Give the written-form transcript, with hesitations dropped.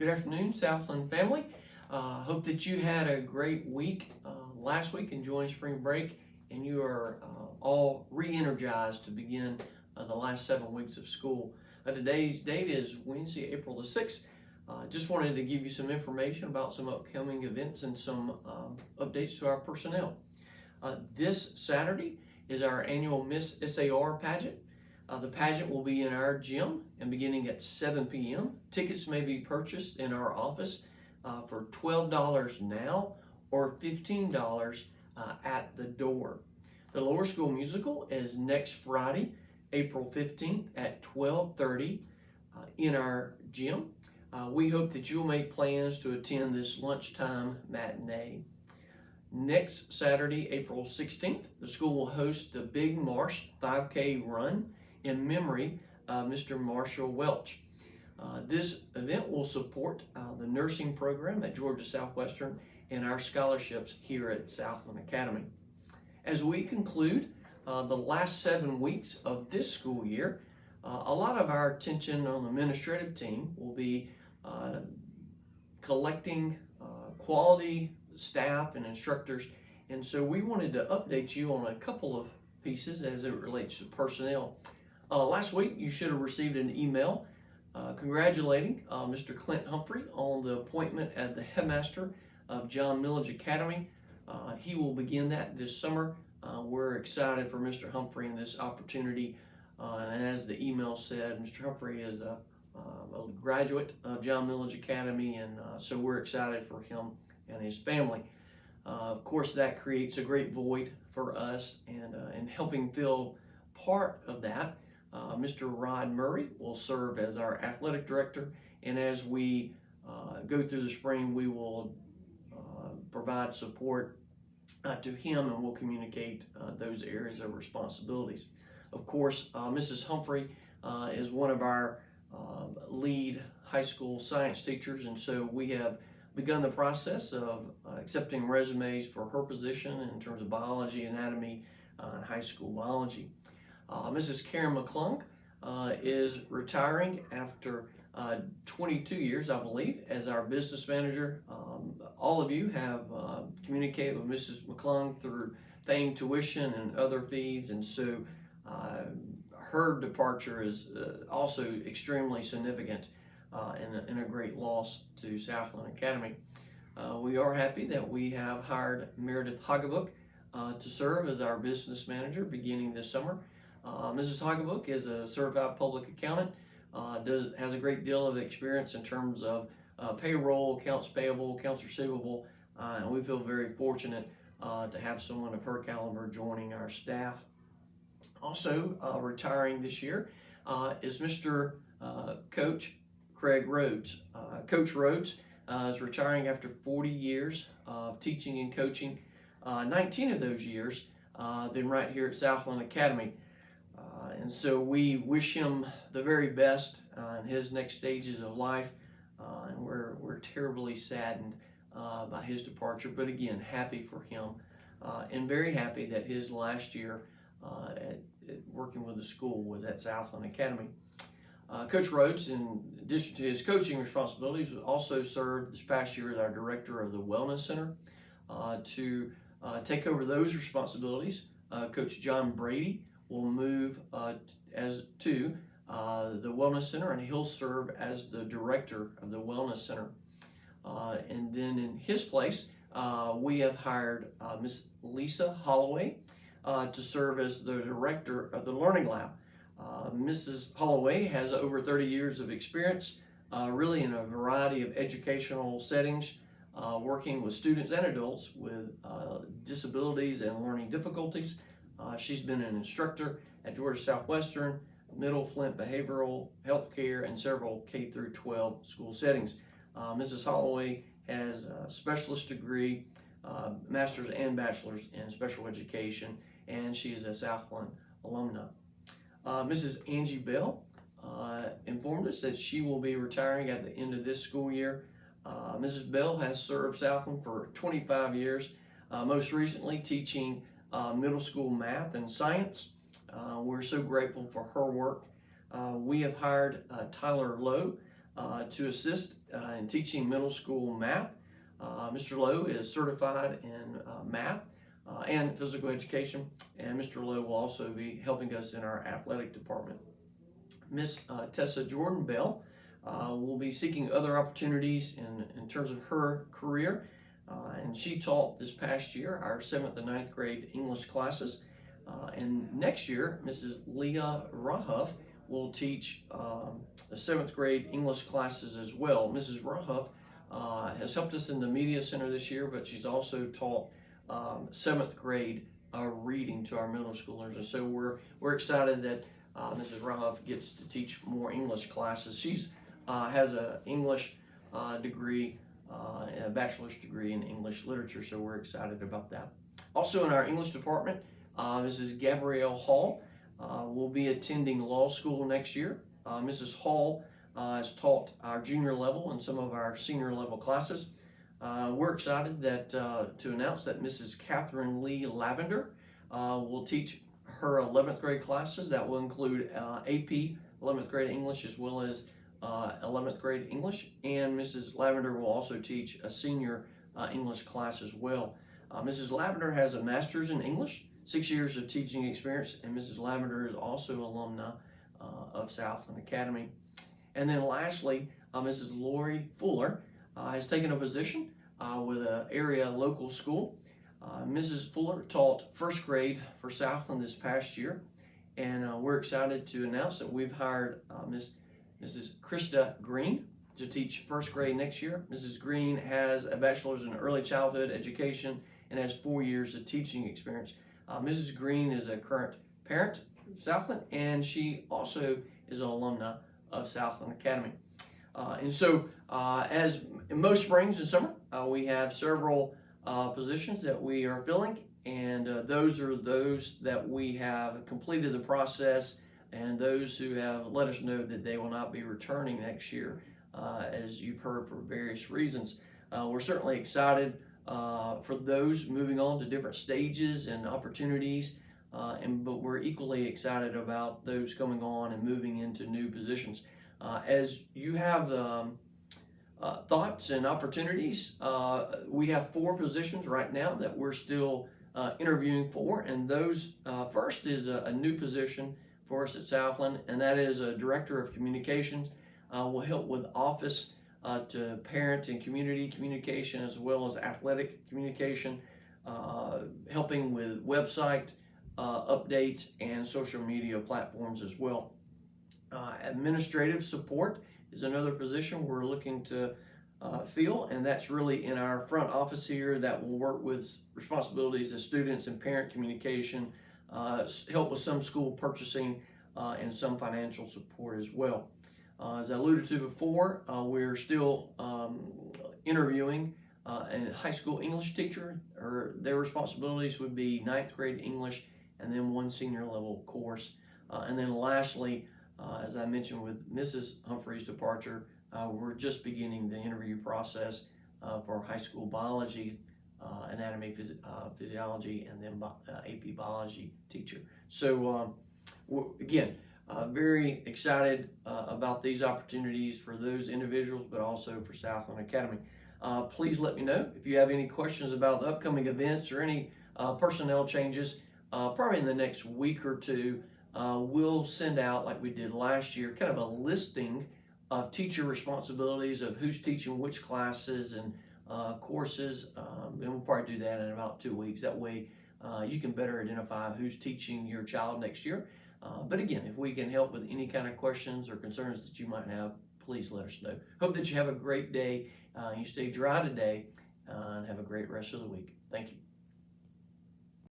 Good afternoon, Southland family. Hope that you had a great week last week enjoying spring break, and you are all re-energized to begin the last 7 weeks of school. Today's date is Wednesday, April the 6th. Just wanted to give you some information about some upcoming events and some updates to our personnel. This Saturday is our annual Miss SAR pageant. The pageant will be in our gym and beginning at 7 p.m. Tickets may be purchased in our office for $12 now or $15 at the door. The lower school musical is next Friday, April 15th at 12:30 in our gym. We hope that you'll make plans to attend this lunchtime matinee. Next Saturday, April 16th, the school will host the Big Marsh 5K run in memory of Mr. Marshall Welch. This event will support the nursing program at Georgia Southwestern and our scholarships here at Southland Academy. As we conclude the last 7 weeks of this school year, a lot of our attention on the administrative team will be collecting quality staff and instructors, and so we wanted to update you on a couple of pieces as it relates to personnel. Last week you should have received an email congratulating Mr. Clint Humphrey on the appointment as the headmaster of John Millage Academy. He will begin that this summer. We're excited for Mr. Humphrey and this opportunity, and as the email said, Mr. Humphrey is a graduate of John Millage Academy, and so we're excited for him and his family. Of course, that creates a great void for us, and helping fill part of that, Mr. Rod Murray will serve as our athletic director, and as we go through the spring, we will provide support to him, and we'll communicate those areas of responsibilities. Of course, Mrs. Humphrey is one of our lead high school science teachers, and so we have begun the process of accepting resumes for her position in terms of biology, anatomy, and high school biology. Mrs. Karen McClung is retiring after 22 years, I believe, as our business manager. All of you have communicated with Mrs. McClung through paying tuition and other fees, and so her departure is also extremely significant and a great loss to Southland Academy. We are happy that we have hired Meredith Hoggabook to serve as our business manager beginning this summer. Mrs. Hoggabook is a certified public accountant, has a great deal of experience in terms of payroll, accounts payable, accounts receivable, and we feel very fortunate to have someone of her caliber joining our staff. Also retiring this year is Mr. Coach Craig Rhodes. Coach Rhodes is retiring after 40 years of teaching and coaching. 19 of those years been right here at Southland Academy. And so we wish him the very best in his next stages of life, and we're terribly saddened by his departure, but again, happy for him, and very happy that his last year at working with the school was at Southland Academy. Coach Rhodes, in addition to his coaching responsibilities, also served this past year as our director of the Wellness Center. To take over those responsibilities, Coach John Brady will move as to the Wellness Center, and he'll serve as the director of the Wellness Center. And then in his place, we have hired Miss Lisa Holloway to serve as the director of the Learning Lab. Mrs. Holloway has over 30 years of experience, really in a variety of educational settings, working with students and adults with disabilities and learning difficulties. She's been an instructor at Georgia Southwestern, Middle Flint Behavioral Health Care, and several K-12 school settings. Mrs. Holloway has a specialist degree, master's and bachelor's in special education, and she is a Southland alumna. Mrs. Angie Bell informed us that she will be retiring at the end of this school year. Mrs. Bell has served Southland for 25 years, most recently teaching middle school math and science. We're so grateful for her work. We have hired Tyler Lowe to assist in teaching middle school math. Mr. Lowe is certified in math and physical education, and Mr. Lowe will also be helping us in our athletic department. Miss Tessa Jordan Bell will be seeking other opportunities in terms of her career, and she taught this past year our 7th and 9th grade English classes. And next year, Mrs. Leah Rahuff will teach the 7th grade English classes as well. Mrs. Rahuff has helped us in the media center this year, but she's also taught 7th grade reading to our middle schoolers, and so we're excited that Mrs. Rahuff gets to teach more English classes. She's has an English degree, and a bachelor's degree in English literature, so we're excited about that. Also in our English department, Mrs. Gabrielle Hall will be attending law school next year. Mrs. Hall has taught our junior level and some of our senior level classes. We're excited that to announce that Mrs. Catherine Lee Lavender will teach her 11th grade classes. That will include AP 11th grade English as well as 11th grade English, and Mrs. Lavender will also teach a senior English class as well. Mrs. Lavender has a master's in English, 6 years of teaching experience, and Mrs. Lavender is also alumna of Southland Academy. And then lastly, Mrs. Lori Fuller has taken a position with an area local school. Mrs. Fuller taught first grade for Southland this past year, and we're excited to announce that we've hired Mrs. Krista Green to teach first grade next year. Mrs. Green has a bachelor's in early childhood education and has 4 years of teaching experience. Mrs. Green is a current parent of Southland, and she also is an alumna of Southland Academy. And so, as in most springs and summer, we have several positions that we are filling, and those are those that we have completed the process, and those who have let us know that they will not be returning next year, as you've heard for various reasons. We're certainly excited for those moving on to different stages and opportunities, but we're equally excited about those coming on and moving into new positions. As you have thoughts and opportunities, we have 4 positions right now that we're still interviewing for, and those first is a new position for us at Southland, and that is a Director of Communications. Will help with office to parent and community communication as well as athletic communication, helping with website updates and social media platforms as well. Administrative support is another position we're looking to fill, and that's really in our front office here that will work with responsibilities as students and parent communication, help with some school purchasing, and some financial support as well. As I alluded to before, we're still interviewing a high school English teacher. Their responsibilities would be 9th grade English and then 1 senior level course. And then lastly, as I mentioned with Mrs. Humphrey's departure, we're just beginning the interview process for high school biology, anatomy, physiology, and then AP biology teacher. So again, very excited about these opportunities for those individuals, but also for Southland Academy. Please let me know if you have any questions about the upcoming events or any personnel changes. Probably in the next week or two, we'll send out, like we did last year, kind of a listing of teacher responsibilities of who's teaching which classes and courses, and we'll probably do that in about 2 weeks. That way you can better identify who's teaching your child next year. But again, if we can help with any kind of questions or concerns that you might have, please let us know. Hope that you have a great day, you stay dry today, and have a great rest of the week. Thank you.